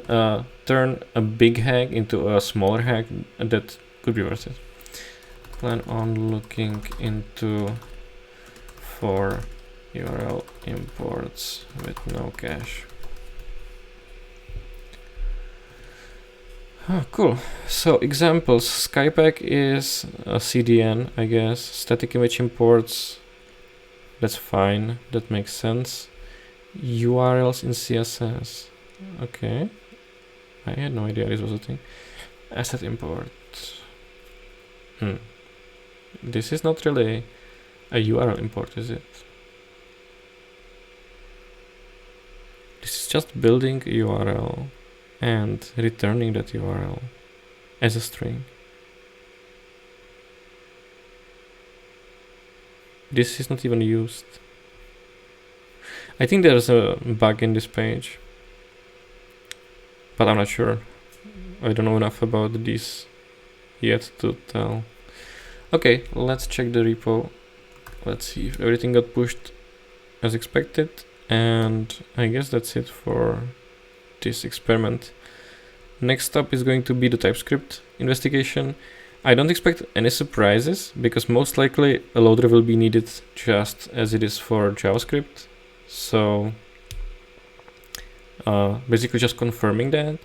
turn a big hack into a smaller hack, that could be worth it. Plan on looking into for URL imports with no cache. Cool. So examples, Skypack is a CDN, I guess. Static image imports, that's fine, that makes sense. URLs in CSS, okay. I had no idea this was a thing. Asset import. This is not really a URL import, is it? This is just building a URL and returning that URL as a string. This is not even used. I think there's a bug in this page, but I'm not sure. I don't know enough about this yet to tell. Okay, let's check the repo. Let's see if everything got pushed as expected. And I guess that's it for this experiment. Next up is going to be the TypeScript investigation. I don't expect any surprises because most likely a loader will be needed just as it is for JavaScript. So basically just confirming that.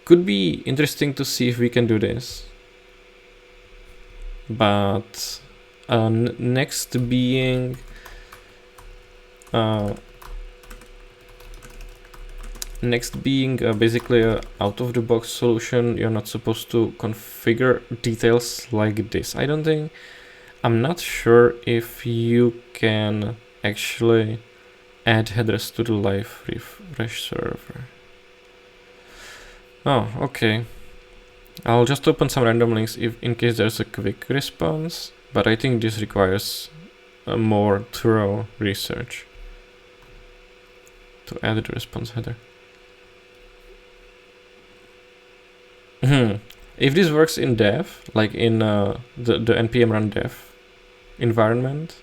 Could be interesting to see if we can do this. But next being basically a out-of-the-box solution. You're not supposed to configure details like this, I don't think. I'm not sure if you can actually add headers to the live refresh server. Oh, okay. I'll just open some random links in case there's a quick response, but I think this requires a more thorough research to add the response header. If this works in dev, like in the npm run dev environment,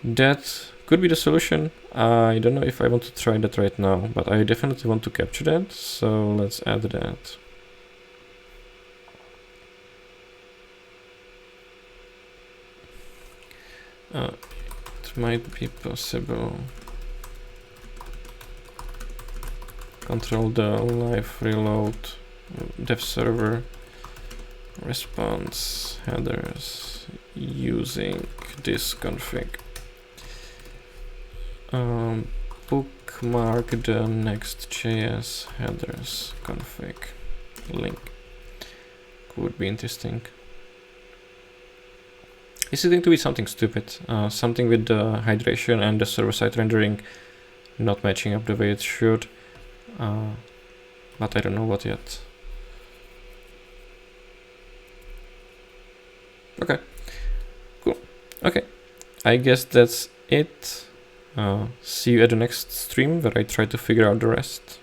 that could be the solution. I don't know if I want to try that right now, but I definitely want to capture that, so let's add that. It might be possible. Control the live reload dev server response headers using this config. Bookmark the NextJS headers config link. Could be interesting. This is going to be something stupid, something with the hydration and the server-side rendering not matching up the way it should, but I don't know what yet. Okay, cool. Okay, I guess that's it. See you at the next stream where I try to figure out the rest.